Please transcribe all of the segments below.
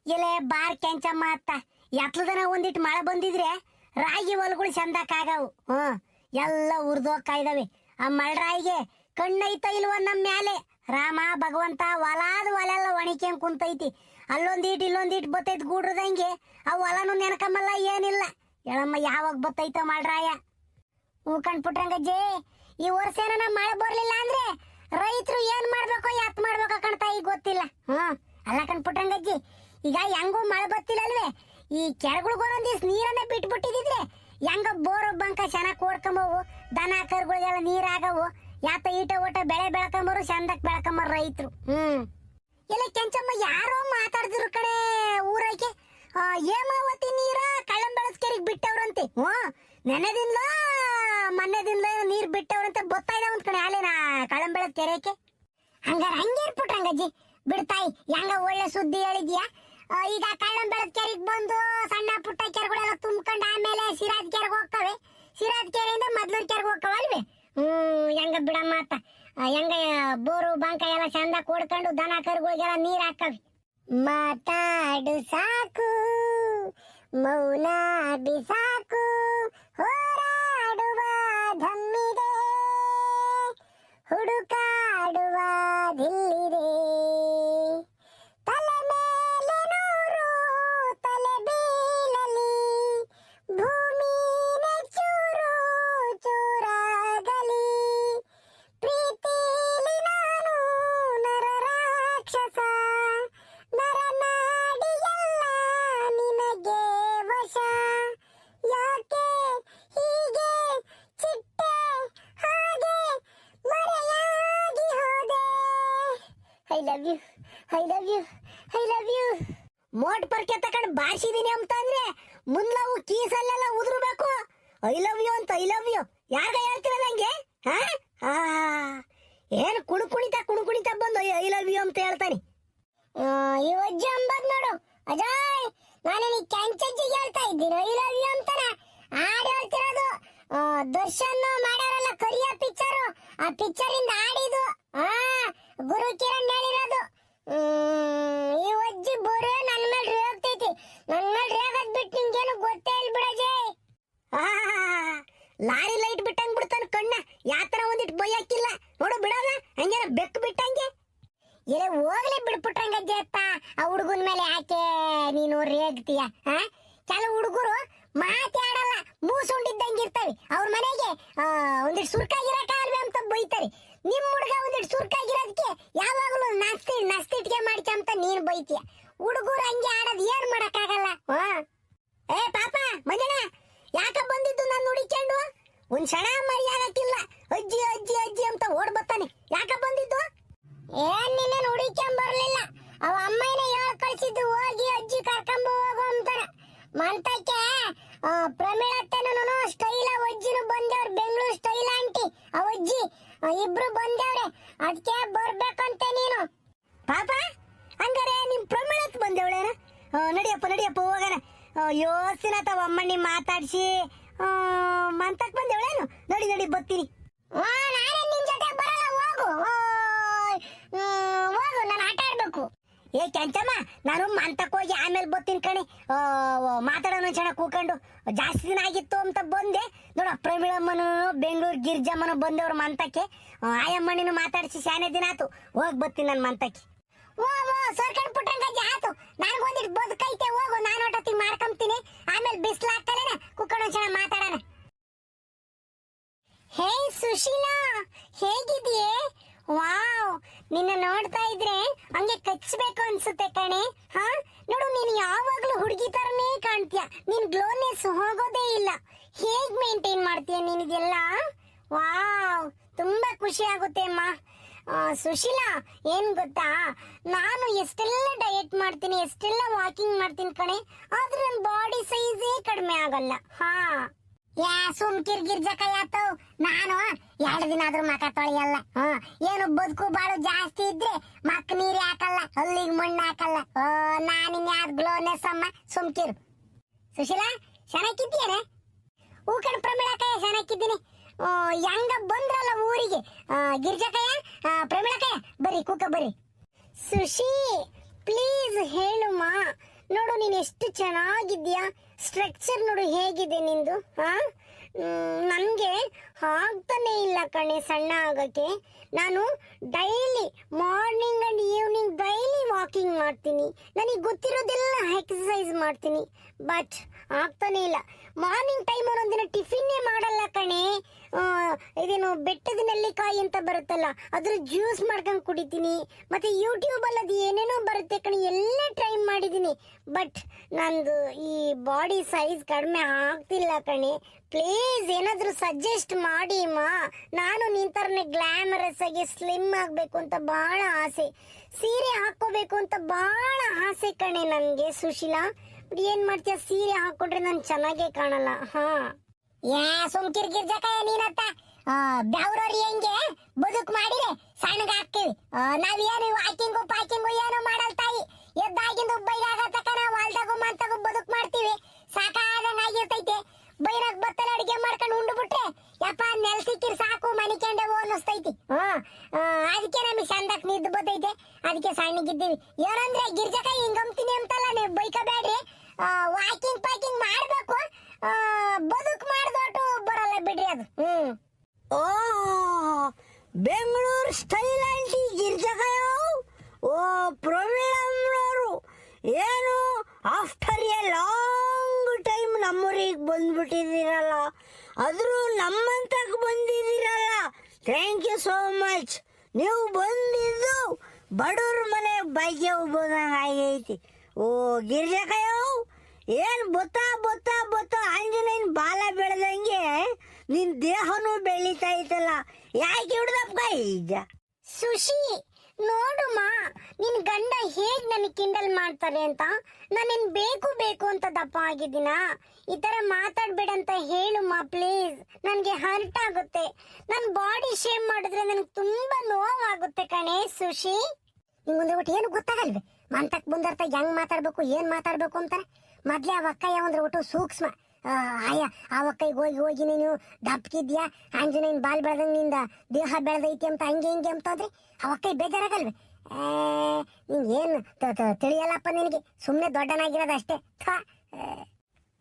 ಎಲೆ ಬಾರ್ ಕೆಂಚಮ್ಮ ಅತ್ತ ಎತ್ಲದನ ಒಂದಿಟ್ಟು ಮಳೆ ಬಂದಿದ್ರೆ ರಾಗಿ ಹೊಲಗಳು ಚಂದಕ್ಕಾಗವು. ಎಲ್ಲ ಉರ್ದೋಗ್ತಾ ಇದಾವೆ. ಆ ಮಳ್ರಾಯಿಗೆ ಕಣ್ಣೈತ ಇಲ್ವ ನಮ್ಮ ಮ್ಯಾಲೆ? ರಾಮ ಭಗವಂತ ಹೊಲಾದ ಹೊಲೆಲ್ಲ ಒಣಕ್ಯಂಗ್ ಕುಂತೈತಿ. ಅಲ್ಲೊಂದೀಟ್ ಇಲ್ಲೊಂದೀಟ್ ಬತ್ತೈತ್ ಗೂಡ್ರದಂಗೆ. ಆ ಹೊಲನು ನೆನಕಮ್ಮಲ್ಲ ಏನಿಲ್ಲ. ಹೇಳಮ್ಮ ಯಾವಾಗ ಬತ್ತೈತ ಮಳ್ರಾಯ? ಹ್ಞೂ ಕಣ್ಪುಟ್ರಂಗಜ್ಜಿ, ಈ ವರ್ಷ ಏನ ಮಳೆ ಬರ್ಲಿಲ್ಲ ಅಂದ್ರೆ ರೈತರು ಏನ್ ಮಾಡ್ಬೇಕೋ ಯಾತ್ ಮಾಡ್ಬೇಕೋ ಕಣ್ತಾ ಈಗ ಗೊತ್ತಿಲ್ಲ. ಅಲ್ಲ ಕಣ್ಪುಟ್ರಂಗಜ್ಜಿ, ಈಗ ಹೆಂಗೂ ಮಳೆ ಬತ್ತಿಲ್ಲ ಅಲ್ವೇ? ಈ ಕೆರೆಗಳಿಗೊಂದ್ ದಿವ್ಸ ನೀರನ್ನ ಬಿಟ್ಬಿಟ್ಟಿದ್ರೆ ಹೆಂಗ ಬೋರ್ ಬಂಕ ಚೆನ್ನಾಗ್ ಕೋಡ್ಕೊಂಬವು, ದನ ಕರುಗಳಿಗೆಲ್ಲ ನೀರಾಗವು. ಯಾತ ಈಟ ಓಟ ಬೆಳೆ ಬೆಳ್ಕೊಂಬರು, ಚಂದಕ್ ಬೆಳ್ಕೊಂಬರು ರೈತರು. ಎಲ್ಲ ಕೆಂಚಮ್ಮ ಯಾರೋ ಮಾತಾಡ್ತಿರು ಕಡೆ ಊರಕ್ಕೆ. ಹೇಮಾವತಿ ನೀರ ಕಳ್ಳಂಬೆಳಸ್ ಕೆರೆಗೆ ಬಿಟ್ಟವ್ರಂತೆ. ನೆನೆದಿಂದ ಮೊನ್ನೆದಿಂದ ನೀರ್ ಬಿಟ್ಟವ್ರಂತೆ ಗೊತ್ತಾ ಇದಾವ ಕಣೆ ಅಲ್ಲೇನಾ ಕಳ್ಳಂಬೆಳಸ್ ಕೆರೆಗೆ. ಹಂಗಾರ ಹಂಗೆ ಇರ್ಬಿಟ್ರಂಗಜ್ಜಿ ಬಿಡ್ತಾಯಿ. ಹೆಂಗ ಒಳ್ಳೆ ಸುದ್ದಿ ಹೇಳಿದ್ಯಾ. ಈಗ ಕಳ್ಳಂಬೆಳಸ್ ಕೆರೆಗೆ ಬಂದು ಸಣ್ಣ ಪುಟ್ಟ ಕೆರೆಗಳೆಲ್ಲ ತುಂಬ್ಕೊಂಡು ಆಮೇಲೆ ಸಿರಾಜ್ ಕೆರೆಗೆ ಹೋಗ್ತವೆ. ಸಿರಾಜ್ ಕೆರೆಯಿಂದ ಮೊದ್ಲೂರ್ ಕೆರೆಗೆ ಹೋಗ್ತಾವಲ್ವೇ? ಹೆಂಗ ಬಿಡಮ್ಮ ಅತ್ತ. ಹೆಂಗ ಬೋರು ಬಂಕ ಎಲ್ಲ ಚಂದ ಕೂಡ್ಕೊಂಡು ದನ ಕರುಗಳಿಗೆಲ್ಲ ನೀರ್ ಹಾಕವಿ. ಮಾತಾಡು ಸಾಕು, ಮೌನ ಬಿಸಾಕು, ಹೋರಾಡುವ ಧಮ್ಮಿದೆ, ಹುಡುಕಾಡುವ ದಿಲ್ಲಿದೆ. ತಲೆ ಮೇಲೆ ನೂರು ತಲೆ ಬೀಳಲಿ, ಭೂಮಿನೇ ಚೂರು ಚೂರಾಗಲಿ, ಪ್ರೀತಿಲಿ ನಾನು ನರ ರಾಕ್ಷಸ, ನರನಾಡಿಯಲ್ಲ ನಿನಗೆ ವಶ. ಯಾಕೆ ಹೀಗೆ ಚಿಟ್ಟೆ ಹಾಗೆ ಮರೆಯಾಗಿ ಹೋದೆ? I love you, I love you, I love you. ಮೋಟ್ ಪರ್ಕೆ ತಕೊಂಡು ಬಾರಿಸಿದೀನಿ ಅಂತ ಅಂದ್ರೆ ಮುಂದ್ಲವು ಕೀಸಲ್ಲೆಲ್ಲ ಉದುರ್ಬೇಕು. ಐ ಲವ್ ಯು ಅಂತ ಐ ಲವ್ ಯು ಯಾರ್ಗ ಹೇಳ್ತೀರ ನಂಗೆ? ಏನು ಕುಣುಕುಣಿತ ಬಂದು ಐ ಲವ್ ಯು ಅಂತ ಹೇಳ್ತಾನೆ. ಈ ಅಜ್ಜಿ ಅಂಬದ್ ನೋಡು ಅಜಯ್, ನಾನು ನೀ ಕೆಂಚಜ್ಜಿಗೆ ಹೇಳ್ತಾ ಇದ್ದೀನಿ ಐ ಲವ್ ಯು ಅಂತಾನ. ಹಾಡು ಹೇಳ್ತಿರೋದು ದರ್ಶನ್ ಮಾಡ್ಯಾರಲ್ಲ ಕರಿಯ ಪಿಕ್ಚರ್, ಆ ಪಿಕ್ಚರ್ ಇಂದ ಹಾಡಿದು. ಗುರು ಕಿರಣ್ ಹೇಳಿರೋದು. ಈ ಅಜ್ಜಿ ಬೋರೆ ನನ್ನ ಮೇಲೆ ರೇಗ್ತೈತಿ. ನನ್ನ ಮೇಲೆ ರೇಗದ್ ಬಿಟ್ಟು ನಿಂಗೇನು ಗೊತ್ತೇ ಇಲ್ಲ ಬಿಡಜಯ್. ಲಾರಿ ಲೈಟ್ ಬಿಟ್ಟಂಗ್ ಬಿಡ್ತಾನ ಕಣ್ಣ. ಯಾತರ ಒಂದಿಟ್ಟು ಬೈಯಾಕಿಲ್ಲ ನೋಡು ಬಿಡೋದ ಹಂಗೇನ ಬೆಕ್ಕು ಬಿಟ್ಟಂಗೆ. ಎಲೆ ಹೋಗ್ಲಿ ಬಿಡ್ಬಿಟ್ರಂಗಜ್ಜೆ ಅತ್ತ. ಆ ಹುಡುಗನ ಮೇಲೆ ಯಾಕೆ ನೀನು ರೇಗ್ತೀಯ? ಕೆಲವು ಹುಡುಗರು ಮಾತಾಡಲ್ಲ, ಮೂಸುಂಡಿದ್ದಂಗಿರ್ತವೆ. ಅವ್ರ ಮನೆಗೆ ಒಂದಿಟ್ಟು ಸುರ್ಕಾಗಿರಕಾಲ್ವೆ ಅಂತ ಬೈತಾರೆ. ನಿಮ್ ಹುಡುಗ ಒಂದಿಟ್ಟು ಸುರ್ಕಾಗಿರೋದಕ್ಕೆ ಯಾವಾಗಲೂ ನಸ್ತಿಟ್ಗೆ ಮಾಡ್ಕೊಂತ ನೀನ್ ಬೈತೀಯ. ಹುಡುಗರು ಹಂಗೆ ಆಡೋದು ಏನ್ ಮಾಡಕ್ಕಾಗಲ್ಲ. ಏ ಪಾಪ ಮಂಜಣ್ಣ, ಯಾಕ ಬಂದಿದ್ದು ನಾನು ಹುಡಿಕೊಂಡು? ಒಂದ್ ಕ್ಷಣ ಮರ್ಯಾದಕ್ಕಿಲ್ಲ. ಅಜ್ಜಿ ಅಜ್ಜಿ ಅಜ್ಜಿ ಅಂತ ಓಡ್ ಬರ್ತಾನೆ. ಯಾಕ ಬಂದಿದ್ದು? ಏನ್ ನಿನ್ನ ಹುಡಿಕೊಂಡ್ ಬರ್ಲಿಲ್ಲ, ಅವ ಅಮ್ಮನ ಹೇಳ್ ಕಳ್ಸಿದ್ದು ಹೋಗಿ ಅಜ್ಜಿ ಕರ್ಕೊಂಡ್ ಹೋಗು ಅಂತಾನ. ಮಂತಕ್ಕೆ ಪ್ರಮೀಳತ್ತೇನು ಸ್ಟೈಲ ಅಜ್ಜಿನೂ ಬಂದೇವ್ರ, ಬೆಂಗಳೂರು ಸ್ಟೈಲ ಆಂಟಿ ಅವಜ್ಜಿ ಇಬ್ರು ಬಂದೇವ್ರೆ. ಅದಕ್ಕೆ ಬರ್ಬೇಕಂತೆ ನೀನು. ಪಾಪ ಹಂಗಾರೆ ನಿಮ್ ಪ್ರಮೀಳತ್ ಬಂದೇವಳೇನ? ನಡಿಯಪ್ಪ ಹೋಗೋಣ. ಯೋಸಿನ ತಾವ ಅಮ್ಮಣ್ಣಿ ಮಾತಾಡ್ಸಿ ಮಂತಕ್ ಬಂದೇವಳೇನು? ನಡಿ ಬರ್ತೀನಿ. ನಾನೇ ನಿನ್ ಜೊತೆ ಬರಲ್ಲ, ಹೋಗು ಹೋಗು, ನಾನು ಆಟ ಆಡ್ಬೇಕು. ಏ ಕೆಂಚಮ್ಮ, ನಾನು ಮಂತಕ್ ಹೋಗಿ ಆಮೇಲೆ ಬರ್ತೀನಿ ಕಣಿ. ಮಾತಾಡೋಣ ಚೆನ್ನಾಗಿ ಕೂಕೊಂಡು. ಜಾಸ್ತಿ ದಿನ ಆಗಿತ್ತು ಅಂತ ಬಂದೆ ನೋಡ. ಪ್ರಮೀಳಮ್ಮನು ಬೆಂಗಳೂರು ಗಿರ್ಜಮ್ಮನು ಬಂದವ್ರು ಮಂತಕ್ಕೆ. ಆಯಮ್ಮನಿನ ಮಾತಾಡಿಸಿ ಶಾನೆ ದಿನ ಆತು. ಹೋಗಿ ಬರ್ತೀನಿ ನಾನು ಮಂತಕ್ಕೆ. ಸರ್ಕಂಡ್ ಪುಟ್ಟಂಗಜ್ಜಿ ಆತು. ನನಗೊಂದಿಟ್ಟು ಬದುಕೈತೆ, ಹೋಗು. ನಾನು ಒಟ್ಟೊತ್ತಿ ಮಾಡ್ಕೊಂತೀನಿ. ಆಮೇಲೆ ಬಿಸ್ಲು ಹಾಕಲೇನ ಕುಕ್ಕಣ ಚೆನ್ನಾಗಿ ಮಾತಾಡೋಣ. ಹೇ ಸುಶೀಲಾ, ಹೇಗಿದೆಯೇ? ವಾವ್, ನಿನ್ನ ನೋಡ್ತಾ ಇದ್ರೆ ಹಂಗೆ ಕಚ್ಚಬೇಕು ಅನ್ಸುತ್ತೆ ಕಣೆ. ನೋಡು, ನೀನು ಯಾವಾಗ್ಲೂ ಹುಡುಗಿ ತರನೇ ಕಾಣ್ತೀಯ. ನಿನ್ ಗ್ಲೋನೆಸ್ ಹೋಗೋದೇ ಇಲ್ಲ. ಹೇಗ್ ಮೇಂಟೈನ್ ಮಾಡ್ತೀಯ ನೀನಿದೆಲ್ಲ? ವಾವ್, ತುಂಬಾ ಖುಷಿ ಆಗುತ್ತೆ ಅಮ್ಮ. ಸುಶೀಲಾ, ಏನ್ ಗೊತ್ತಾ, ನಾನು ಎಷ್ಟೆಲ್ಲ ಡಯಟ್ ಮಾಡ್ತೀನಿ, ಎಷ್ಟೆಲ್ಲ ವಾಕಿಂಗ್ ಮಾಡ್ತೀನಿ ಕಣೆ, ಆದ್ರೆ ನನ್ನ ಬಾಡಿ ಸೈಜೇ ಕಡಿಮೆ ಆಗಲ್ಲ. ಸುಮ್ಕಿರ್ ಗಿರ್ಜಕಾಯತ್ತು. ನಾನು 2 ದಿನ ಆದ್ರೂ ಮಕ ತೊಳೆಯಲ್ಲ. ಏನು ಬದುಕು ಬಾಳು ಜಾಸ್ತಿ ಇದ್ರೆ ಮಕ್ ನೀರ್ ಹಾಕಲ್ಲ, ಅಲ್ಲಿಗೆ ಮಣ್ಣು ಹಾಕಲ್ಲ. ನಾನಿನ್ಯಾವ್ದು ಗ್ಲೋನೆಸ್ ಅಮ್ಮ, ಸುಮ್ಕಿರು. ಸುಶೀಲಾ, ಚೆನ್ನಾಗಿದ್ದೀಯನೆ? ಹೂಕಣ್ ಪ್ರಮೀಳಕಾಯ ಚೆನ್ನಾಗಿದ್ದೀನಿ. ಹೆಂಗ ಬಂದ್ರಲ್ಲ ಊರಿಗೆ ಗಿರ್ಜಕಾಯ ಪ್ರಮೀಳಕಾಯ, ಬರ್ರಿ ಕೂಕ ಬರ್ರಿ. ಸುಶಿ ಪ್ಲೀಸ್ ಹೇಳುಮ್ಮ, ನೋಡು ನೀನು ಎಷ್ಟು ಚೆನ್ನಾಗಿದ್ಯಾ, ಸ್ಟ್ರಕ್ಚರ್ ನೋಡು ಹೇಗಿದೆ ನಿಂದು. ನನಗೆ ಆಗ್ತಾನೆ ಇಲ್ಲ ಕಣೆ ಸಣ್ಣ ಆಗಕ್ಕೆ. ನಾನು daily morning and evening daily walking ಮಾಡ್ತೀನಿ, ನನಗೆ ಗೊತ್ತಿರೋದೆಲ್ಲ ಎಕ್ಸಸೈಸ್ ಮಾಡ್ತೀನಿ, ಬಟ್ ಆಗ್ತಾನೆ ಇಲ್ಲ. ಮಾರ್ನಿಂಗ್ ಟೈಮ್ ಒಂದೊಂದಿನ ಟಿಫಿನ್ನೇ ಮಾಡಲ್ಲ ಕಣೆ. ಇದೇನು ಬೆಟ್ಟದ ನೆಲ್ಲಿಕಾಯಿ ಅಂತ ಬರುತ್ತಲ್ಲ, ಅದ್ರ ಜ್ಯೂಸ್ ಮಾಡ್ಕೊಂಡು ಕುಡಿತೀನಿ. ಮತ್ತೆ ಯೂಟ್ಯೂಬಲ್ಲಿ ಅದು ಏನೇನೋ ಬರುತ್ತೆ ಕಣೆ, ಎಲ್ಲ ಟ್ರೈ ಮಾಡಿದ್ದೀನಿ, ಬಟ್ ನಂದು ಈ ಬಾಡಿ ಸೈಜ್ ಕಡಿಮೆ ಆಗ್ತಿಲ್ಲ ಕಣೆ. ಪ್ಲೀಸ್ ಏನಾದರೂ ಸಜೆಸ್ಟ್ ಮಾಡಿ ಮಾ. ನಾನು ನಿನ್ ಥರನೇ ಗ್ಲಾಮರಸ್ ಆಗಿ ಸ್ಲಿಮ್ ಆಗಬೇಕು ಅಂತ ಬಹಳ ಆಸೆ, ಸೀರೆ ಹಾಕೋಬೇಕು ಅಂತ ಬಹಳ ಆಸೆ ಕಣೆ ನನಗೆ ಸುಶೀಲಾ. ಏನ್ ಮಾಡ್ತೀಯ, ಸೀರೆ ಹಾಕೊಂಡ್ರೆ ನಾನು ಚೆನ್ನಾಗೇ ಕಾಣಲ್ಲ. ಸುಮ್ಕಿರ್ ಗಿರ್ಜಕಾಯ ನೀನತ್ತ ಬ್ಯಾವ್ರವ್ರಿ ಹೆಂಗೆ ಬದುಕು ಮಾಡಿದ್ರೆ ಸಣ್ಣಗ ಹಾಕ್ತಿವಿ. ನಾವೇನು ವಾಕಿಂಗು ಪಾಕಿಂಗು ಏನೋ ಮಾಡಲ್ ತಾಯಿ. ಎದ್ದಾಗಿಂದ ಬೈರಾಗತಕ್ಕ ನಾವು ಹೊಲ್ದಾಗು ಮಂತಾಗು ಬದುಕು ಮಾಡ್ತೀವಿ, ಸಾಕಾದಂಗ ಆಗಿರ್ತೈತೆ. ಬೈರಾಗ ಬತ್ತಲ ಅಡಿಗೆ ಮಾಡ್ಕೊಂಡು ಉಂಡು ಬಿಟ್ರೆ ಯಪ್ಪ ನೆಲ್ ಸಿಕ್ಕಿರ್ ಸಾಕು ಮನಿ ಕೆಂಡವು ಅನ್ನಿಸ್ತೈತಿ. ಅದಕ್ಕೆ ನಮಗೆ ಚಂದಕ್ ನಿದ್ದು ಬತ್ತೈತೆ, ಅದಕ್ಕೆ ಸಣ್ಣಗಿದ್ದೀವಿ. ಏನಂದ್ರೆ ಗಿರ್ಜಕಾಯಿ ಹಿಂಗಂತೀನಿ ಅಂತಲ್ಲ ನೀವು ಬೈಕಬೇಡ್ರಿ. ವಾಕಿಂಗ್ ಪಾಕಿಂಗ್ ಮಾಡ್ಬೇಕು, ಬದುಕು ಮಾಡ್ದೋಟು ಬರಲ್ಲ ಬಿಡ್ರಿ ಅದು. ಓ ಬೆಂಗಳೂರು ಸ್ಟೈಲ್ ಆಂಟಿ ಗಿರ್ಜಕಾಯ. ಓ ಪ್ರವೀಣಮ್ಮನವರು ಏನು ಆಫ್ಟರ್ ಎ ಲಾಂಗ್ ಟೈಮ್ ನಮ್ಮೂರಿಗೆ ಬಂದ್ಬಿಟ್ಟಿದ್ದೀರಲ್ಲ, ಆದರೂ ನಮ್ಮಂತಕ್ಕೆ ಬಂದಿದ್ದೀರಲ್ಲ. Thank you so much. ನೀವು ಬಂದಿದ್ದು ಬಡವ್ರ ಮನೆ ಬಾಯಿಗೆ ಹೋಗ್ಬೋದಂಗೆ ಆಗೈತಿ. ಓ ಗಿರ್ಜಕಾಯ ಏನು ಬೊತ್ತಾ ಬೊತ್ತಾ ಬೊತ್ತಾ ಆಂಜನೇಯನ ಬಾಲ ಬೆಳೆದಂಗೆ ನಿನ್ ದೇಹನೂ ಬೆಳೀತಾ ಐತಲ್ಲ, ಯಾಕೆ ಹಿಡ್ದಪ್ಪ ಈಗ? ಸುಶಿ ನೋಡುಮ್ಮ, ನಿನ್ ಗಂಡ ಹೇಗ್ ನನಗೆ ಕಿಂಡಲ್ ಮಾಡ್ತಾರೆ ಅಂತ. ನಾನೇನ್ ಬೇಕು ಬೇಕು ಅಂತ ದಪ್ಪ ಆಗಿದ್ದೀನ? ಈ ತರ ಮಾತಾಡ್ಬೇಡಂತ ಹೇಳುಮ್ಮ ಪ್ಲೀಸ್, ನನ್ಗೆ ಹರ್ಟ್ ಆಗುತ್ತೆ. ನನ್ ಬಾಡಿ ಶೇಮ್ ಮಾಡಿದ್ರೆ ನನಗೆ ತುಂಬಾ ನೋವಾಗುತ್ತೆ ಕಣೆ ಸುಶಿ. ನಿಮ್ಗೊಂದ್ರೆ ಒಟ್ಟು ಏನು ಗೊತ್ತಾಗಲ್ವೇ, ಮಂತಕ್ ಬಂದರ್ತ ಹೆಂಗ್ ಮಾತಾಡ್ಬೇಕು ಏನ್ ಮಾತಾಡ್ಬೇಕು ಅಂತಾರೆ. ಮೊದ್ಲೇ ಆ ಒಕ್ಕಯ್ಯ ಅಂದ್ರೆ ಒಟ್ಟು ಸೂಕ್ಷ್ಮ. ಅಯ್ಯ ಆ ಒಕ್ಕೈಗೆ ಹೋಗಿ ಹೋಗಿ ನೀನು ದಪ್ಕಿದ್ಯಾ, ಆಂಜನೇಯನ್ ಬಾಲ್ ಬೆಳೆದಂಗೆ ನಿಂದ ದೇಹ ಬೆಳೆದೈತಿ ಅಂತ ಹಂಗೆ ಹಿಂಗೆ ಅಂತಂದ್ರೆ ಆ ಒಕ್ಕೈ ಬೇಜಾರಾಗಲ್ವೇ? ನಿಂಗೇನು ತಿಳಿಯಲ್ಲಪ್ಪ ನಿನಗೆ, ಸುಮ್ಮನೆ ದೊಡ್ಡನಾಗಿರೋದು ಅಷ್ಟೇ.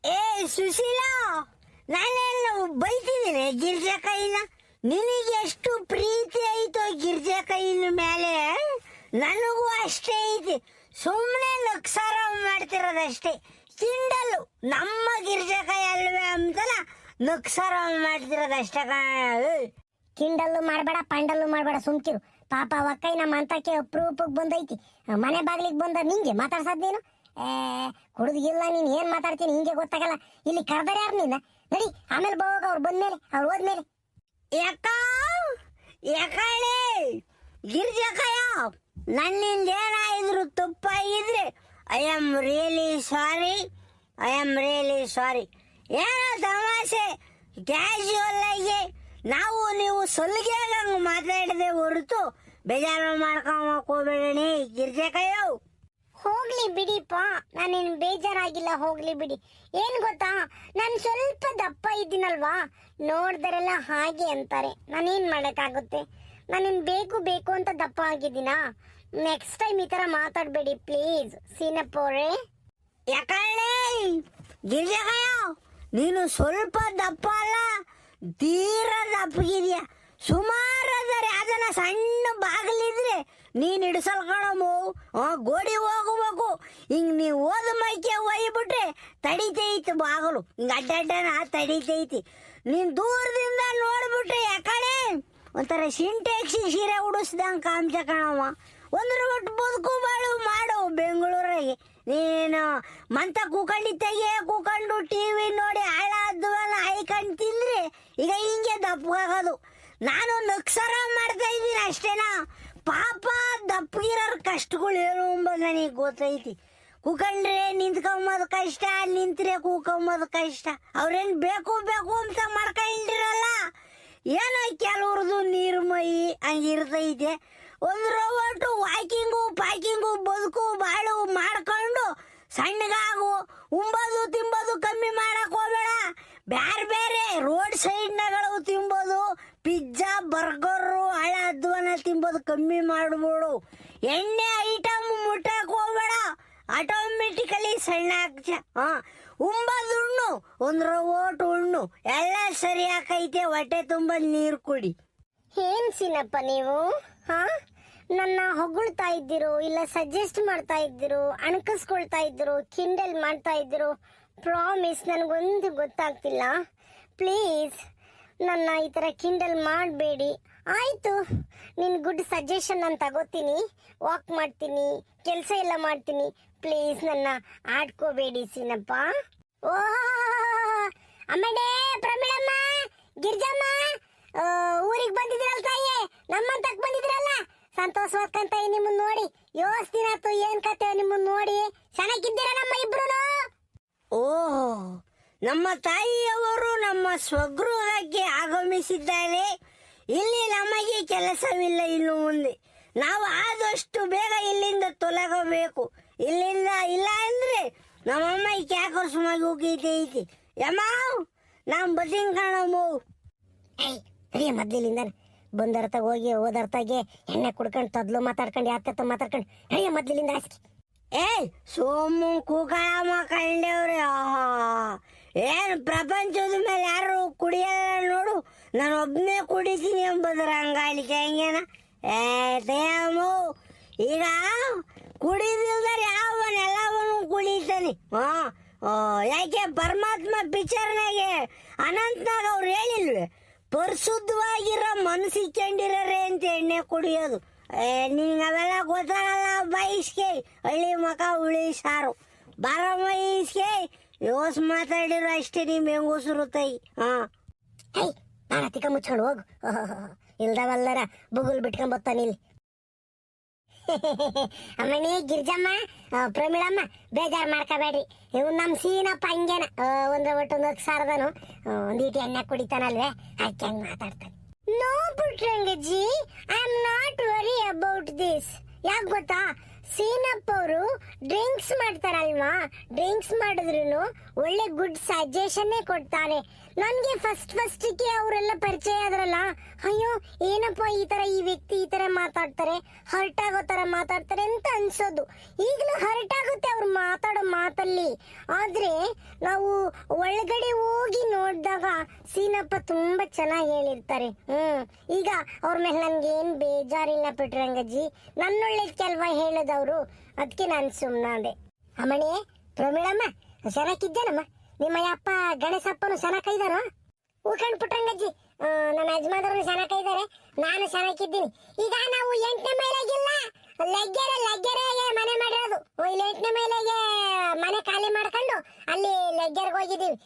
ಏ ಸುಶೀಲಾ, ನಾನೇನು ಬೈತಿದ್ದೀನಿ ಗಿರ್ಜಕಾಯಿನ? ನಿನಗೆ ಎಷ್ಟು ಪ್ರೀತಿ ಐತೋ ಗಿರ್ಜಕಾಯಿನ ಮೇಲೆ, ನನಗೂ ಅಷ್ಟೇ ಐತಿ. ಸುಮ್ಮನೆ ನಕ್ಸಾರ ಮಾಡ್ತಿರೋದಷ್ಟೇ, ಕಿಂಡಲು. ನಮ್ಮ ಗಿರ್ಜಕಾಯಿ ಅಲ್ವೇ ಅಂತಲ್ಲ ನಕ್ಸಾರ ಮಾಡ್ತಿರೋದಷ್ಟೇ. ಕಿಂಡಲ್ಲು ಮಾಡಬೇಡ, ಪಂಡಲ್ಲು ಮಾಡಬೇಡ, ಸುಮ್ಕಿರು. ಪಾಪ ಒಕ್ಕೈ ನಮ್ಮ ಅಂತಕ್ಕೆ ಅಪ್ರೂಪಕ್ಕೆ ಬಂದೈತಿ, ಮನೆ ಬಾಗಿಲಿಗೆ ಬಂದ ನಿಂಗೆ ಮಾತಾಡ್ಸದ್ ನೀನು. ಕುಡಿದಿಲ್ಲ ನೀನು ಏನು ಮಾತಾಡ್ತೀನಿ ಹಿಂಗೆ ಗೊತ್ತಾಗಲ್ಲ. ಇಲ್ಲಿ ಕರ್ದಾರೆ ಯಾರು ನಿನ್ನ? ನಡಿ ಆಮೇಲೆ ಹೋಗ, ಅವ್ರು ಬಂದ್ಮೇಲೆ ಅವ್ರು ಹೋದ್ಮೇಲೆ. ಯಾಕ ಯಾಕಳೆ ಗಿರ್ಜಕಾಯ, ನನ್ನಿಂದ ಏನಾದ್ರು ತಪ್ಪಾಗಿದ್ರೆ I am really sorry, I am really sorry. ಏನೋ ತಮಾಷೆ ಕ್ಯಾಶುವಲ್ ಆಗಿ ನಾವು ನೀವು ಸೊಲ್ಗೆದಂಗೆ ಮಾತಾಡಿದೆ ಹೊರತು ಬೇಜಾರು ಮಾಡ್ಕೊಂಬಕ್ ಹೋಗ್ಬೇಡಣಿ ಗಿರ್ಜಕಾಯ. ಹೋಗ್ಲಿ ಬಿಡಿಪ್ಪ, ನಾನೇನು ಬೇಜಾರಾಗಿಲ್ಲ, ಹೋಗ್ಲಿ ಬಿಡಿ. ಏನ್ ಗೊತ್ತಾ, ನಾನು ಸ್ವಲ್ಪ ದಪ್ಪ ಇದ್ದೀನಲ್ವಾ, ನೋಡ್ದರೆಲ್ಲ ಹಾಗೆ ಅಂತಾರೆ. ನಾನೇನ್ ಮಾಡಕ್ಕಾಗುತ್ತೆ? ನಾನೇನ್ ಬೇಕು ಬೇಕು ಅಂತ ದಪ್ಪ ಆಗಿದ್ದೀನಾ? ನೆಕ್ಸ್ಟ್ ಟೈಮ್ ಈ ತರ ಮಾತಾಡ್ಬೇಡಿ ಪ್ಲೀಸ್ ಸೀನಪ್ಪವ್ರೆ. ಯಾಕಳೆ ಗಿರ್ಜಕಾಯ, ನೀನು ಸ್ವಲ್ಪ ದಪ್ಪ ಅಲ್ಲ, ತೀರ ದಪ್ಪಗಿದ್ಯಾ. ಸುಮಾರು ಅದರ ಅದನ್ನ ಸಣ್ಣ ಬಾಗಿಲಿದ್ರೆ ನೀನು ಹಿಡ್ಸಲ್ಕೊಳಮು, ಗೋಡಿ ಹೋಗಬೇಕು. ಹಿಂಗ್ ನೀವು ಓದ ಮೈಕೆ ಒಯ್ಬಿಟ್ರೆ ತಡಿತೈತಿ ಬಾಗಲು, ಹಿಂಗ ಅಡ್ಡನ ತಡಿತೈತಿ. ನೀನ್ ದೂರದಿಂದ ನೋಡ್ಬಿಟ್ರೆ ಯಾಕಡೆ ಒಂಥರ ಸಿಂಟೆಕ್ಸಿ ಸೀರೆ ಉಡಿಸ್ದಂಗೆ ಕಾಮ್ಸ ಕಣವ. ಒಂದ್ರ ಒಟ್ಟು ಬದುಕು ಬಾಳು ಮಾಡು ಬೆಂಗಳೂರಾಗೆ. ನೀನು ಮಂತ ಕೂಕೊಂಡಿದ್ದಾಗೆ ಕೂಕೊಂಡು ಟಿವಿ ನೋಡಿ ಹಾಳಾದ್ವಲ್ಲ ಹೈಕಂಡು ತಿಂದ್ರೆ ಈಗ ಹಿಂಗೆ ದಪ್ಪಗಾಗೋದು. ನಾನು ನಕ್ಸರ ಮಾಡ್ತಾ ಇದ್ದೀನಿ ಅಷ್ಟೇನಾ. ಪಾಪ ದಪ್ಪಗಿರೋರ್ ಕಷ್ಟಗಳು ಏನು ಎಂಬುದು ನನಗೆ ಗೊತ್ತೈತಿ. ಕೂಕೊಂಡ್ರೆ ನಿಂತ್ಕೊಂಬೋದು ಕಷ್ಟ, ನಿಂತ್ರೆ ಕೂಕೊಂಬೋದು ಕಷ್ಟ. ಅವ್ರೇನು ಬೇಕು ಬೇಕು ಅಂತ ಮಾಡ್ಕೊಂಡಿರಲ್ಲ, ಏನೋ ಕೆಲವ್ರದ್ದು ನೀರು ಮೈ ಹಂಗಿರ್ತೈತೆ. ಒಂದ್ರ ಒಟ್ಟು ವಾಕಿಂಗು ಪಾಕಿಂಗು ಬದುಕು ಬಾಳು ಮಾಡ್ಕೊಂಡು ಸಣ್ಣಗಾಗು. ಉಂಬೋದು ತಿಂಬೋದು ಕಮ್ಮಿ ಮಾಡಕ್ ಹೋಗ್ಬೇಡ. ಬೇರೆ ಬೇರೆ ರೋಡ್ ಸೈಡ್ನಗಳು ತಿಂಬೋದು, ಪಿಜ್ಜಾ ಬರ್ಗರು ಹಳ ಅಧ್ವಾನ ತಿಂಬೋದು ಕಮ್ಮಿ ಮಾಡ್ಬಿಡು. ಎಣ್ಣೆ ಐಟಮ್ ಮುಟ್ಟಕ್ ಹೋಗ್ಬೇಡ, ಆಟೋಮೆಟಿಕಲಿ ಸಣ್ಣ ಆಗ್ತ. ಉಂಬದು ಉಣ್ಣು, ಒಂದ್ರ ಓಟು ಉಣ್ಣು, ಎಲ್ಲ ಸರಿ ಆಕೈತೆ. ಹೊಟ್ಟೆ ತುಂಬ ನೀರು ಕುಡಿ. ಏನ್ ಸಿನಪ್ಪ ನೀವು ನನ್ನ ಹೊಗಳ್ತಾ ಇದ್ದೀರೋ ಇಲ್ಲ ಸಜೆಸ್ಟ್ ಮಾಡ್ತಾ ಇದ್ದೀರೋ, ಅಣಕಿಸ್ಕೊಳ್ತಾ ಇದ್ದೀರೋ, ಕಿಂಡಲ್ ಮಾಡ್ತಾ ಇದ್ದೀರೋ? ಪ್ರಾಮಿಸ್ ನನಗೊಂದು ಗೊತ್ತಾಗ್ತಿಲ್ಲ. ಪ್ಲೀಸ್ ನನ್ನ ಈ ಥರ ಕಿಂಡಲ್ ಮಾಡಬೇಡಿ ಆಯಿತು. ನಿನ್ನ ಗುಡ್ ಸಜೆಷನ್ ನಾನು ತಗೋತೀನಿ, ವಾಕ್ ಮಾಡ್ತೀನಿ, ಕೆಲಸ ಎಲ್ಲ ಮಾಡ್ತೀನಿ. ಪ್ಲೀಸ್ ನನ್ನ ಆಡ್ಕೋಬೇಡಿ ಸಿನಪ್ಪ. ಓ ಅಮ್ಮಡೇ, ಪ್ರಮೀಳಮ್ಮ, ಗಿರ್ಜಮ್ಮ, ಊರಿಗೆ ಬಂದಿದ್ರಲ್ಲ ತಾಯಿ, ನಮ್ಮಂತಕ್ ಬಂದಿದ್ರಲ್ಲ. ಸಂತೋಷವಾಗ್ಕಂತ ನಿಮ್ಮನ್ನ ನೋಡಿ ಯೋಸ್ ದಿನ ಆಯ್ತು. ಏನ್ ಕತೆ ನಿಮ್ಮನ್ನ ನೋಡಿ? ಚೆನ್ನಾಗಿದ್ದೀರ ನಮ್ಮ ಇಬ್ರು? ಓಹೋ, ನಮ್ಮ ತಾಯಿಯವರು ನಮ್ಮ ಸ್ವಗೃಹಕ್ಕೆ ಆಗಮಿಸಿದ್ದಾರೆ. ಇಲ್ಲಿ ನಮಗೆ ಕೆಲಸವಿಲ್ಲ ಇನ್ನು ಮುಂದೆ. ನಾವು ಆದಷ್ಟು ಬೇಗ ಇಲ್ಲಿಂದ ತೊಲಗಬೇಕು. ಇಲ್ಲಿಂದ ಇಲ್ಲ ಅಂದ್ರೆ ನಮ್ಮಮ್ಮ ಕ್ಯಾಕರ್ಸ್ ಮಗಿ ಹೋಗೈತಿ. ಯಮ್ಮ ನಾವು ಬದಿನ ಕಾಣಮ್ಮ. ಅಯ್ಯ ಮೊದ್ಲಿಂದ ಬಂದರ್ತಾಗ ಹೋಗಿ ಹೋದರ್ತಾಗೆ ಎಣ್ಣೆ ಕುಡ್ಕೊಂಡು ತದ್ಲು ಮಾತಾಡ್ಕೊಂಡು ಯಾತ ಮಾತಾಡ್ಕೊಂಡು ಅಯ್ಯ ಮೊದ್ಲಿಂದ ಹಾಸ್ಕಿ. ಸೋಮು ಕೂಕಳಮ್ಮ ಕಂಡವ್ರಿ. ಏನು ಪ್ರಪಂಚದ ಮೇಲೆ ಯಾರು ಕುಡಿಯಲ್ಲ ನೋಡು, ನಾನು ಒಬ್ಬನೇ ಕುಡಿತೀನಿ ಎಂಬುದ್ರ ಹಂಗಾಲಿಕೆ ಹೆಂಗೇನ? ದೇಮು ಈಗ ಕುಡಿದಿಲ್ದರೆ ಯಾವನೆಲ್ಲವನು ಕುಡಿತಾನೆ. ಯಾಕೆ ಪರಮಾತ್ಮ ಪಿಕ್ಚರ್ನಾಗೆ ಅನಂತನಾಗ ಅವ್ರು ಹೇಳಿಲ್ವೇ, ಪರಿಶುದ್ಧವಾಗಿರೋ ಮನಸ್ಸಿಕೊಂಡಿರರೆ ಅಂತ ಎಣ್ಣೆ ಕುಡಿಯೋದು. ನಿಂಗೆ ಅವೆಲ್ಲ ಗೊತ್ತಾಗಲ್ಲ. ಬಯಸ್ಕೆ ಹಳ್ಳಿ ಮಕ ಉಳಿ ಸಾರು ಬಾರ ಬಯಸ್ಕೆ ಯೋಸ್ ಮಾತಾಡಿರೋ ಅಷ್ಟೇ. ನಿಮ್ಮ ಹೆಂಗಸರು ತೈ ತಿಕ್ಕ ಮುಚ್ಕೊಂಡು ಹೋಗು. ಇಲ್ದವಲ್ಲರ ಬುಗುಲ್ ಬಿಟ್ಕೊಂಡ್ ಬರ್ತಾನಿಲ್ಲಿ. ಅಮ್ಮಣಿ, ಗಿರ್ಜಮ್ಮ, ಪ್ರಮೀಳಮ್ಮ, ಬೇಜಾರು ಮಾಡ್ಕೋಬೇಡ್ರಿ. ಇವ್ ನಮ್ ಸೀನಪ್ಪ ಹಂಗೇನ ಒಂದೊಂದು ಸಾರದನು ಒಂದೀಟಿ ಎಣ್ಣೆ ಕುಡಿತಾನಲ್ವೇ, ಅದಕ್ಕೆ ಹಂಗೆ ಮಾತಾಡ್ತಾನೆ. ನೋ ಪುಟ್ರಂಗಜ್ಜಿ, I am not worry about this. ಯಾಕೆ ಗೊತ್ತಾ, ಸೀನಪ್ಪ ಅವರು ಡ್ರಿಂಕ್ಸ್ ಮಾಡ್ತಾರಲ್ವಾ, ಡ್ರಿಂಕ್ಸ್ ಮಾಡಿದ್ರು ಒಳ್ಳೆ ಗುಡ್ ಸಜೆಷನ್ನೇ ಕೊಡ್ತಾರೆ. ನನಗೆ ಫಸ್ಟಿಗೆ ಅವರೆಲ್ಲ ಪರಿಚಯ ಆದ್ರಲ್ಲ, ಅಯ್ಯೋ ಏನಪ್ಪ ಈ ತರ ಈ ವ್ಯಕ್ತಿ ಈ ತರ ಮಾತಾಡ್ತಾರೆ, ಹರ್ಟ್ ಆಗೋ ತರ ಮಾತಾಡ್ತಾರೆ ಅಂತ ಅನ್ಸೋದು. ಈಗಲೂ ಹರ್ಟ್ ಆಗುತ್ತೆ ಅವ್ರು ಮಾತಾಡೋ ಮಾತಲ್ಲಿ. ಆದ್ರೆ ನಾವು ಒಳಗಡೆ ಹೋಗಿ ನೋಡಿದಾಗ ಸೀನಪ್ಪ ತುಂಬಾ ಚೆನ್ನಾಗಿ ಹೇಳಿರ್ತಾರೆ. ಈಗ ಅವ್ರ ಮೇಲೆ ನನ್ಗೆ ಏನ್ ಬೇಜಾರಿಲ್ಲ ಪುಟ್ರಂಗಜ್ಜಿ, ನನ್ನೊಳ್ಳೆದಕ್ಕೆಲ್ವಾ ಹೇಳೋದವ್ರು, ಅದಕ್ಕೆ ನಾನು ಸುಮ್ಮನಾದೆ. ಅಮ್ಮಣಿ, ಪ್ರಮೀಳಮ್ಮ ಚೆನ್ನಾಗಿದ್ದೇನಮ್ಮ? ನಿಮ್ಮ ಅಪ್ಪ ಗಣೇಶಪ್ಪನು ಚೆನ್ನಾಗಿದ್ದಾರ? ಊಕಂಡ್ ಪುಟ್ರಂಗಜ್ಜಿ, ನಮ್ಮ ಯಜಮಾನರು ಚೆನ್ನಾಗಿದ್ದಾರೆ, ನಾನು ಚೆನ್ನಾಗಿದ್ದೀನಿ. ಈಗ ನಾವು 8ನೇ ಮೈಲಾಗಿಲ್ಲ, ಲಗ್ಗೆರೆಗೆ ಮನೆ ಮಾಡಿರೋದು. ಇಲ್ಲಿ 8ನೇ ಮೈಲಾಗೆ ಮನೆ ಖಾಲಿ ಮಾಡ್ಕೊಂಡು ಅಲ್ಲಿ ಲಗ್ಗೆರೆಗೆ ಹೋಗಿದ್ದೀವಿ.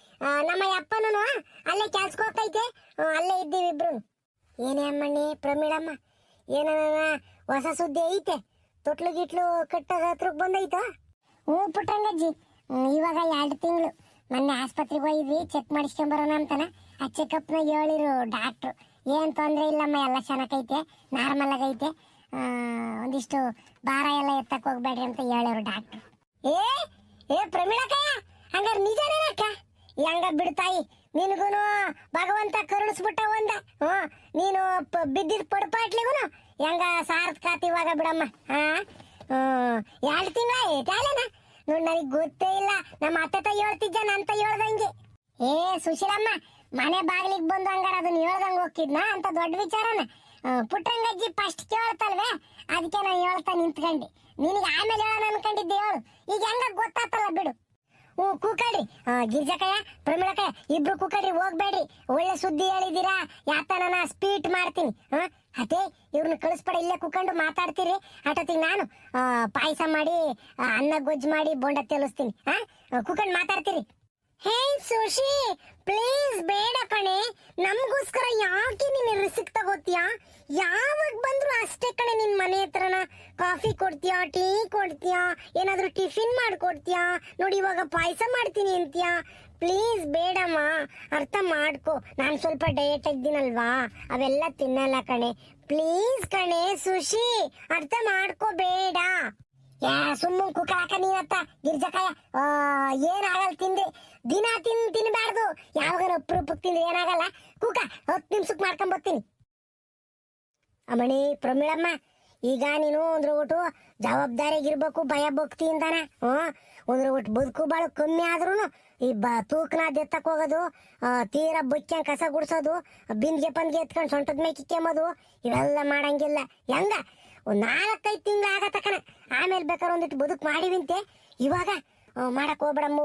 ನಮ್ಮ ಅಪ್ಪನೂ ಅಲ್ಲೇ ಕೆಲ್ಸಕ್ಕೆ ಹೋಗ್ತೈತೆ, ಅಲ್ಲೇ ಇದ್ದೀವಿ ಇಬ್ರು. ಏನೇ ಅಮ್ಮಣ್ಣಿ, ಪ್ರಮೀಳಮ್ಮ, ಏನ ಹೊಸ ಸುದ್ದಿ ಐತೆ? ತೊಟ್ಲು ಗಿಟ್ಲು ಕಟ್ಟೋದ ಹತ್ರಕ್ಕೆ ಬಂದೈತ? ಪುಟ್ರಂಗಜ್ಜಿ, ಇವಾಗ 2 ತಿಂಗಳು. ಮೊನ್ನೆ ಆಸ್ಪತ್ರೆಗೆ ಹೋಗಿದ್ವಿ, ಚೆಕ್ ಮಾಡಿಸ್ಕೊಂಬರೋಣ ಅಂತಾನ. ಆ ಚೆಕಪ್ನ ಹೇಳಿರು ಡಾಕ್ಟ್ರು, ಏನು ತೊಂದರೆ ಇಲ್ಲಮ್ಮ, ಎಲ್ಲ ಚೆನ್ನಾಗೈತೆ, ನಾರ್ಮಲ್ ಆಗೈತೆ, ಒಂದಿಷ್ಟು ಭಾರ ಎಲ್ಲ ಎತ್ತಕ್ಕೆ ಹೋಗ್ಬೇಡ್ರಿ ಅಂತ ಹೇಳೋರು ಡಾಕ್ಟ್ರು. ಏ ಪ್ರಮೀಳಕ್ಕಯ್ಯ, ಹಂಗಾರೆ ನಿಜನೇನಕ್ಕ? ಹೆಂಗ ಬಿಡ್ತಾಯಿ, ನಿನಗೂನು ಭಗವಂತ ಕರುಣಿಸ್ಬಿಟ್ಟ ಒಂದ. ನೀನು ಬಿದ್ದಿದ್ ಪಡ್ಪಾಟ್ಲಿಗೂ ಹೆಂಗ ಸಾರ್ಥಕಾತಿವಾಗ ಬಿಡಮ್ಮ. 2 ತಿಂಗಳ ಐತೇನ ನೋಡಿ, ನನಗೆ ಗೊತ್ತೇ ಇಲ್ಲ. ನಮ್ಮ ಅತ್ತೆ ಹೇಳ್ತಿದ್ದ ನಂತ ಹೇಳ್ದಂಗೆ. ಸುಶೀಲಮ್ಮ, ಮನೆ ಬಾಗಿಲಿಗೆ ಬಂದು ಹಂಗಾರ ಅದನ್ನ ಹೇಳ್ದಂಗೆ ಹೋಗಿದ್ನ ಅಂತ ದೊಡ್ಡ ವಿಚಾರನ. ಪುಟ್ರಂಗಜ್ಜಿ ಫಸ್ಟ್ ಕೇಳ್ತಲ್ವೇ, ಅದಕ್ಕೆ ನಾನು ಹೇಳ್ತಾ ನಿಂತ್ಕೊಂಡೆ. ನಿನಗೆ ಆಮೇಲೆ ಹೇಳೋಣ ಅನ್ಕೊಂಡಿದ್ದೆ, ಹೇಳು. ಈಗ ಹೆಂಗ ಗೊತ್ತಾತಲ್ಲ ಬಿಡು. ಕೂಕಡ್ರಿ, ಗಿರ್ಜಕಯ್ಯ, ಪ್ರಮೀಳಕಯ್ಯ, ಇಬ್ರು ಕೂಕಡ್ರಿ, ಹೋಗ್ಬೇಡ್ರಿ. ಒಳ್ಳೆ ಸುದ್ದಿ ಹೇಳಿದೀರಾ, ಯಾತ ನಾನು ಸ್ಪೀಟ್ ಮಾಡ್ತೀನಿ. ಅದೇ ಇವ್ರನ್ನ ಕಳಿಸ್ಬೇಡ, ಇಲ್ಲೇ ಕೂಕೊಂಡು ಮಾತಾಡ್ತೀರಿ. ಅಟೋತಿಗೆ ನಾನು ಪಾಯಸ ಮಾಡಿ, ಅನ್ನ ಗೊಜ್ಜು ಮಾಡಿ, ಬೋಂಡ ತೆಲಿಸ್ತೀನಿ. ಕೂಕೊಂಡು ಮಾತಾಡ್ತೀರಿ. ಹೇ ಸುಶಿ, ಪ್ಲೀಸ್ ಬೇಡ ಕಣೆ, ನಮಗೋಸ್ಕರ ಯಾಕೆ ನೀನು ರಿಸ್ಕ್ ತಗೋತೀಯಾ? ಯಾವಾಗ ಬಂದ್ರು ಅಷ್ಟೇ ಕಣೆ, ನಿನ್ ಮನೆ ಹತ್ರನ ಕಾಫಿ ಕೊಡ್ತೀಯಾ, ಟೀ ಕೊಡ್ತೀಯಾ, ಏನಾದ್ರೂ ಟಿಫಿನ್ ಮಾಡ್ಕೊಡ್ತೀಯಾ? ನೋಡಿ ಇವಾಗ ಪಾಯಸ ಮಾಡ್ತೀನಿ ಅಂತೀಯಾ? ಪ್ಲೀಸ್ ಬೇಡಮ್ಮ, ಅರ್ಥ ಮಾಡ್ಕೊ. ನಾನು ಸ್ವಲ್ಪ ಡಯಟ್ ಇದ್ದೀನಲ್ವಾ, ಅವೆಲ್ಲ ತಿನ್ನಲ್ಲ ಕಣೆ. ಪ್ಲೀಸ್ ಕಣೆ ಸುಶಿ, ಅರ್ಥ ಮಾಡ್ಕೋ, ಬೇಡ. ಸುಮ್ಮನೆ ಕುಕ್ಕಳಾಕ ನೀನತ್ತ ಗಿರ್ಜಕಾಯ, ಏನಾಗಲ್ಲ ತಿಂದ್ರೆ. ದಿನ ತಿನ್ಬಾರ್ದು, ಯಾವಾಗ ಅಪ್ರೂಪಕ್ಕೆ ತಿಂದ್ರೆ ಏನಾಗಲ್ಲ. ಕೂಕ 10 ನಿಮಿಷಕ್ಕೆ ಮಾಡ್ಕೊಂಡ್ ಬರ್ತೀನಿ. ಅಮ್ಮಣಿ, ಪ್ರಮೀಳಮ್ಮ, ಈಗ ನೀನು ಒಂದ್ರ ಒಟ್ಟು ಜವಾಬ್ದಾರಿಯಾಗಿರ್ಬೇಕು, ಭಯ ಭಕ್ತಿಯಿಂದಾನ. ಒಂದ್ರ ಒಟ್ಟು ಬದುಕು ಬಾಳು ಕಮ್ಮಿ ಆದ್ರೂ ಈ ತೂಕನ ಎತ್ತಕ್ ಹೋಗೋದು, ತೀರಾ ಬುಕ್ಕ್ಯಂಗ್ ಕಸ ಗುಡ್ಸೋದು, ಬಿಂದ್ಗೆ ಪಂದ್ಗೆ ಎತ್ಕೊಂಡು ಸೊಂಟದ ಮೇಕಿ ಕೆಮ್ಮೋದು ಇವೆಲ್ಲ ಮಾಡಂಗಿಲ್ಲ. ಹೆಂಗ ಒಂದ್ 4-5 ತಿಂಗಳು ಆಗತಕ್ಕನ, ಆಮೇಲೆ ಬೇಕಾದ್ರೆ ಒಂದಿಟ್ಟು ಬದುಕು ಮಾಡಿವಿಂತೆ. ಇವಾಗ ಮಾಡಕ್ ಹೋಗ್ಬೇಡಮ್ಮ.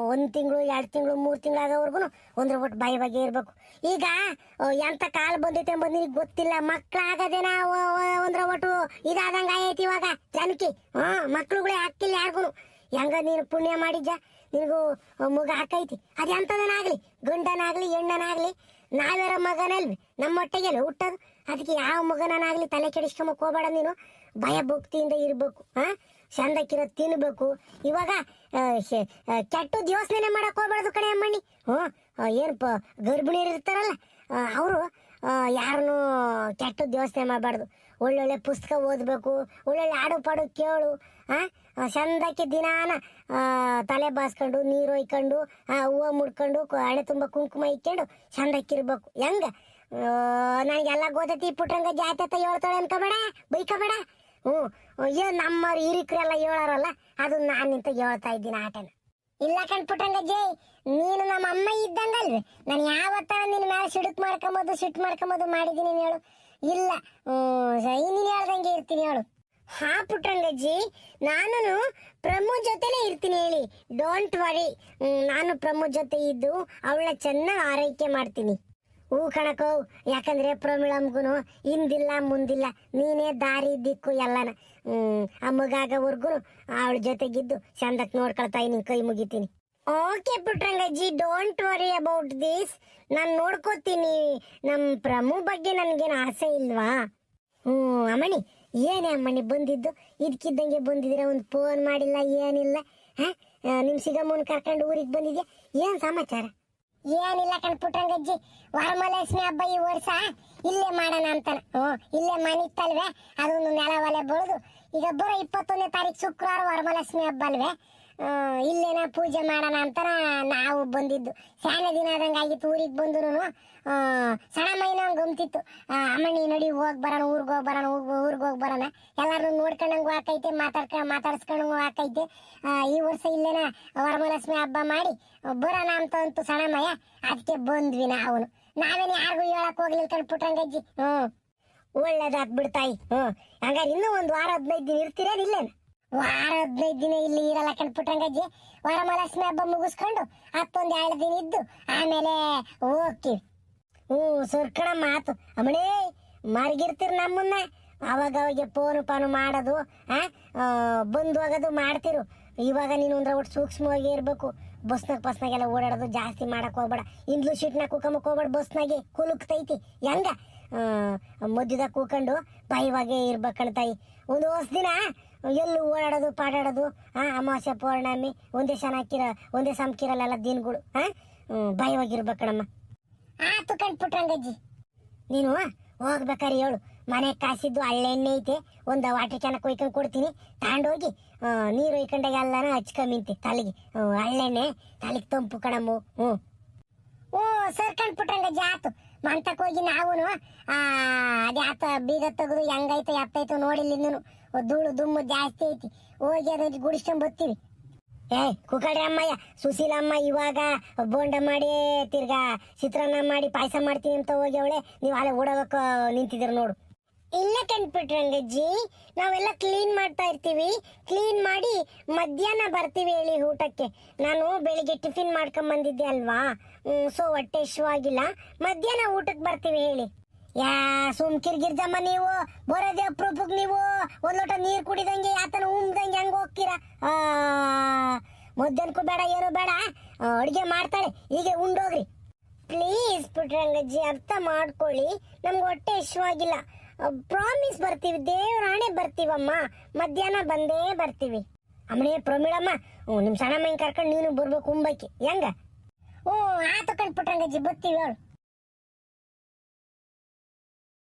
1 ತಿಂಗಳು 2 ತಿಂಗಳು 3 ತಿಂಗಳು ಆಗೋವರ್ಗು ಒಂದ್ರ ಒಟ್ಟು ಬಾಯಿ ಬಗ್ಗೆ ಇರ್ಬೇಕು. ಈಗ ಎಂತ ಕಾಲ ಬಂದೈತೆ ಎಂಬುದು ನಿನಗೆ ಗೊತ್ತಿಲ್ಲ. ಮಕ್ಳಾಗದೇನ ಒಂದ್ರ ಒಟ್ಟು ಇದಾದಂಗ ಆಯ್ತು ಇವಾಗ ಜನಕ್ಕೆ. ಮಕ್ಳುಗಳೇ ಹಾಕಿಲ್ಲ ಯಾರಿಗೂ. ಹೆಂಗ ನೀನು ಪುಣ್ಯ ಮಾಡಿದ್ದ, ನಿನಗೂ ಮಗ ಹಾಕೈತಿ. ಅದು ಎಂಥದನಾಗ್ಲಿ, ಗಂಡನಾಗ್ಲಿ ಹೆಣ್ಣನಾಗ್ಲಿ, ನಾವ್ಯಾರ ಮಗನಲ್ವಿ, ನಮ್ಮ ಹೊಟ್ಟೆಗೆಲ್ಲ ಹುಟ್ಟೋದು. ಅದಕ್ಕೆ ಯಾವ ಮಗನಾಗ್ಲಿ ತಲೆ ಕೆಡಿಸ್ಕೊಂಬಕ್ ಹೋಗ್ಬೇಡ ನೀನು. ಭಯ ಭಕ್ತಿಯಿಂದ ಇರ್ಬೇಕು. ಚಂದಕ್ಕಿರೋ ತಿನ್ಬೇಕು. ಇವಾಗ ಕೆಟ್ಟದ್ ಯೋಚನೆ ಮಾಡಕ್ ಹೋಗ್ಬಾರ್ದು ಕಣೆ ಅಮ್ಮಣ್ಣಿ. ಏನು ಗರ್ಭಿಣಿಯರು ಇರ್ತಾರಲ್ಲ ಅವರು ಯಾರನ್ನು ಕೆಟ್ಟದ್ ಯೋಚನೆ ಮಾಡಬಾರ್ದು. ಒಳ್ಳೊಳ್ಳೆ ಪುಸ್ತಕ ಓದಬೇಕು, ಒಳ್ಳೊಳ್ಳೆ ಆಡು ಪಾಡು ಕೇಳು. ಚಂದಕ್ಕೆ ದಿನಾನ ತಲೆ ಬಾಸ್ಕೊಂಡು, ನೀರು ಒಯ್ಕೊಂಡು, ಹೂವು ಮುಡ್ಕೊಂಡು, ಹಣೆ ತುಂಬ ಕುಂಕುಮ ಇಕ್ಕೊಂಡು ಚಂದಕ್ಕಿರ್ಬೇಕು. ಹೆಂಗ ನನಗೆಲ್ಲ ಗೊತ್ತೈತಿ, ಪುಟ್ರಂಗ ಜಾತತ ಹೇಳ್ತಾಳೆ ಅನ್ಕೋಬೇಡ, ಬೈಕೋಬೇಡ. ಏನು ನಮ್ಮ ಹಿರಿಕರೆಲ್ಲ ಹೇಳೋರಲ್ಲ, ಅದು ನಾನು ನಿಂತ ಹೇಳ್ತಾ ಇದ್ದೀನಿ ಆಟನ. ಇಲ್ಲ ಕಣ್ಪುಟ್ರಂಗಜ್ಜಿ, ನೀನು ನಮ್ಮ ಅಮ್ಮ ಇದ್ದಂಗಲ್ರಿ. ನಾನು ಯಾವತ್ತ ನಿನ್ನ ಮೇಲೆ ಸಿಟ್ಟು ಮಾಡ್ಕೊಂಬೋದು ಮಾಡಿದ್ದೀನಿ ಹೇಳು? ಇಲ್ಲ, ನೀನು ಹೇಳ್ದಂಗೆ ಇರ್ತೀನಿ ಹೇಳು. ಹಾ ಪುಟ್ರಂಗಜ್ಜಿ, ನಾನು ಪ್ರಮು ಜೊತೆಲೇ ಇರ್ತೀನಿ ಹೇಳಿ, ಡೋಂಟ್ ವರಿ. ನಾನು ಪ್ರಮು ಜೊತೆ ಇದ್ದು ಅವಳ ಚೆನ್ನಾಗಿ ಆರೈಕೆ ಮಾಡ್ತೀನಿ. ಕಣಕೋ, ಯಾಕಂದ್ರೆ ಪ್ರಮಿಳಮ್ಗುನು ಹಿಂದಿಲ್ಲ ಮುಂದಿಲ್ಲ, ನೀನೇ ದಾರಿ ದಿಕ್ಕು ಎಲ್ಲನ. ಆ ಮಗಾಗವರ್ಗು ಅವಳ ಜೊತೆಗಿದ್ದು ಚಂದಕ್ ನೋಡ್ಕೊಳ್ತಾ ನಿನ್ ಕೈ ಮುಗಿತೀನಿ. ಓಕೆ ಪುಟ್ರಂಗಜ್ಜಿ, ಡೋಂಟ್ ವರಿ ಅಬೌಟ್ ದಿಸ್. ನಾನು ನೋಡ್ಕೋತೀನಿ. ನಮ್ಮ ಪ್ರಮು ಬಗ್ಗೆ ನನ್ಗೇನು ಆಸೆ ಇಲ್ವಾ? ಅಮ್ಮಣಿ, ಏನೇ ಅಮ್ಮಣಿ ಬಂದಿದ್ದು? ಇದಕ್ಕಿದ್ದಂಗೆ ಬಂದಿದ್ರೆ ಒಂದು ಫೋನ್ ಮಾಡಿಲ್ಲ, ಏನಿಲ್ಲ. ನಿಮ್ ಸಿಗಮ್ಮನ ಕರ್ಕೊಂಡು ಊರಿಗೆ ಬಂದಿದ್ಯಾ? ಏನ್ ಸಮಾಚಾರ? ಏನಿಲ್ಲ ಕಣ್ಪುಟ್ರಂಗಜ್ಜಿ, ವರಮಹಾಲಕ್ಷ್ಮಿ ಹಬ್ಬ ಈ ವರ್ಷ ಇಲ್ಲೇ ಮಾಡೋಣ ಅಂತಾನ. ಇಲ್ಲೇ ಮನಿತ್ತಲ್ವೇ, ಅದೊಂದು ನೆಲ ಒಲೆ ಬಳ್ದು ಈಗ ಬರೋ 21ನೇ ತಾರೀಕು ಶುಕ್ರವಾರ ವರಮಹಾಲಕ್ಷ್ಮಿ ಹಬ್ಬ ಅಲ್ವೇ, ಇಲ್ಲೇನ ಪೂಜೆ ಮಾಡೋಣ ಅಂತಾನ ನಾವು ಬಂದಿದ್ದು. ಶಾನೆ ದಿನ ಆದಂಗೆ ಆಗಿತ್ತು ಊರಿಗೆ ಬಂದು. ಸಣ್ಣ ಮೈನ ಗಮ್ತಿತ್ತು. ಅಮ್ಮಣ್ಣಿ ನಡಿ ಹೋಗಿ ಬರೋಣ, ಊರಿಗೆ ಹೋಗಿ ಬರೋಣ, ಎಲ್ಲಾರು ನೋಡ್ಕೊಂಡಂಗೂ ಆಕೈತೆ, ಮಾತಾಡ್ಸ್ಕೊಂಡಂಗೂ ಆಕೈತೆ. ಈ ವರ್ಷ ಇಲ್ಲೇನ ವರಮಹಾಲಕ್ಷ್ಮಿ ಹಬ್ಬ ಮಾಡಿ ಬರೋಣ ಅಂತ ಅಂತು ಸಣ್ಣಮಯ್ಯ. ಅದಕ್ಕೆ ಬಂದ್ವಿ ನಾವು. ನಾವೇನು ಯಾರಿಗೂ ಹೇಳಕ್ ಹೋಗ್ಲಿಲ್ಲ ಕಣ್ಪುಟ್ರಂಗಜ್ಜಿ. ಒಳ್ಳೇದಾತ್ ಬಿಡ್ತಾಯಿ. ಹಂಗಾರೆ ಇನ್ನೂ ಒಂದು ವಾರ 15 ದಿನ ಇರ್ತೀರೇನಿಲ್ಲೇನ? ವಾರ 15 ದಿನ ಇಲ್ಲಿ ಇರಲ್ಲ ಕಣ್ಪುಟ್ರಂಗಜ್ಜಿ. ವರಮಹಾಲಕ್ಷ್ಮಿ ಹಬ್ಬ ಮುಗಿಸ್ಕೊಂಡು 10-2 ದಿನ ಇದ್ದು ಆಮೇಲೆ ಹೋಗ್ತೀವಿ. ಸರ್ಕಣ ಮಾತು ಅಮ್ಮಣೇ, ಮರ್ಗಿರ್ತೀರಿ ನಮ್ಮನ್ನ. ಅವಾಗ ಫೋನು ಮಾಡೋದು, ಬಂದು ಹೋಗೋದು ಮಾಡ್ತಿರು. ಇವಾಗ ನೀನು ಅಂದ್ರೆ ಒಟ್ಟು ಸೂಕ್ಷ್ಮವಾಗಿ ಇರ್ಬೇಕು. ಬಸ್ನಾಗೆಲ್ಲ ಓಡಾಡೋದು ಜಾಸ್ತಿ ಮಾಡಕ್ ಹೋಗ್ಬೇಡ. ಇಂದ್ಲು ಶೀಟ್ನಾಗ ಕೂಕಂಬಕ್ ಹೋಗ್ಬೇಡ. ಬಸ್ನಾಗೆ ಕುಲುಕ್ತೈತಿ. ಹೆಂಗ ಮಧ್ಯದಾಗ ಕೂಕೊಂಡು ಬಾಯಿವಾಗೆ ಇರ್ಬೇಕಣ್ತಾಯಿ. ಒಂದು ಹೊಸ ದಿನ ಎಲ್ಲೂ ಓಡಾಡೋದು ಪಾಡಾಡೋದು, ಅಮಾವಾಸ್ಯೆ ಪೌರ್ಣಮಿ ಒಂದೇ ಸಂಕಿರಲ್ಲ ದಿನಗಳು. ಬಾಯಿವಾಗಿರ್ಬೇಕಣಮ್ಮ. ಆತು ಕಣ್ಪುಟ್ರಂಗಜ್ಜಿ, ನೀನು ಹೋಗ್ಬೇಕಾರೆ ಹೇಳು. ಮನೆ ಕಾಸಿದ್ದು ಹಳ್ಳೆಣ್ಣೆ ಐತೆ, ಒಂದು ವಾಟರ್ ಕ್ಯಾನ ಕೊಯ್ಕೊಂಡು ಕೊಡ್ತೀನಿ. ತಗೊಂಡೋಗಿ ನೀರು ಒಯ್ಕೊಂಡಾಗ ಎಲ್ಲಾನ ಹಚ್ಕೊಂಬಿಂತೆ ತಲೆಗೆ. ಹಳ್ಳೆಣ್ಣೆ ತಲೆಗೆ ತಂಪು ಕಣಮ್ಮು. ಸರ್ ಕಣ್ಪುಟ್ರಂಗಜ್ಜಿ, ಆತು. ಮಂತಕ್ಕೆ ಹೋಗಿ ನಾವು ಅದ್ಯಾತ ಬೀಗ ತೆಗೆದು ಹೆಂಗೈತೆ ಎತ್ತೈತೆ ನೋಡಿಲ್ಲ. ಇನ್ನೂ ಧೂಳು ದುಮ್ಮು ಜಾಸ್ತಿ ಐತಿ. ಹೋಗಿ ಅದನ್ನ ಗುಡಿಸ್ಕೊಂಡ್ ಬರ್ತೀವಿ. ಕುಕಡೆ ಅಮ್ಮಯ್ಯ, ಸುಶೀಲಮ್ಮ ಇವಾಗ ಬೋಂಡ ಮಾಡಿ ತಿರ್ಗಾ ಚಿತ್ರಾನ್ನ ಮಾಡಿ ಪಾಯಸ ಮಾಡ್ತೀನಿ ಅಂತ ಹೋಗಿ ಅವಳೆ. ನೀವು ಅಲ್ಲೇ ಓಡೋಗಕ್ಕ ನಿಂತಿದ್ದೀರ ನೋಡು. ಇಲ್ಲ ಕಣ್ಪುಟ್ರಂಗಜ್ಜಿ, ನಾವೆಲ್ಲ ಕ್ಲೀನ್ ಮಾಡ್ತಾ ಇರ್ತೀವಿ. ಕ್ಲೀನ್ ಮಾಡಿ ಮಧ್ಯಾಹ್ನ ಬರ್ತೀವಿ ಹೇಳಿ ಊಟಕ್ಕೆ. ನಾನು ಬೆಳಿಗ್ಗೆ ಟಿಫಿನ್ ಮಾಡ್ಕೊಂಡ್ ಬಂದಿದ್ದೆ ಅಲ್ವಾ, ಸೊ ಹೊಟ್ಟೆ ಇಷ್ಟವಾಗಿಲ್ಲ. ಮಧ್ಯಾಹ್ನ ಊಟಕ್ಕೆ ಬರ್ತೀವಿ ಹೇಳಿ. ಸುಮ್ಕಿರ್ಗಿರ್ಜಮ್ಮ, ನೀವು ಬರೋದೇ ಅಪ್ರೂಪಕ್ಕೆ. ನೀವು ಒಂದ್ ಲೋಟ ನೀರು ಕುಡಿದಂಗೆ ಯಾತನ ಉಮ್ದಂಗೆ ಹಂಗ ಹೋಗ್ತೀರಾ? ಮಧ್ಯಾಹ್ನಕ್ಕೂ ಬೇಡ, ಏನು ಬೇಡ, ಅಡುಗೆ ಮಾಡ್ತಾಳೆ, ಹೀಗೆ ಉಂಡೋಗ್ರಿ ಪ್ಲೀಸ್. ಪುಟ್ರಂಗಜ್ಜಿ ಅರ್ಥ ಮಾಡ್ಕೊಳ್ಳಿ, ನಮ್ಗೆ ಹೊಟ್ಟೆ ಇಷ್ಟವಾಗಿಲ್ಲ. ಪ್ರಾಮಿಸ್ ಬರ್ತೀವಿ, ದೇವರಾಣೆ ಬರ್ತೀವಮ್ಮ. ಮಧ್ಯಾಹ್ನ ಬಂದೇ ಬರ್ತೀವಿ. ಅಮ್ಮನೇ ಪ್ರಮೀಳಮ್ಮ, ನಿಮ್ ಸಣ್ಣ ಮೈನ್ ಕರ್ಕೊಂಡು ನೀನು ಬರ್ಬೇಕು ಉಂಬಕ್ಕೆ. ಹೆಂಗ? ಆತು ಕಣ್ಪುಟ್ರಂಗಜ್ಜಿ, ಬರ್ತೀವಿ ಹೇಳು.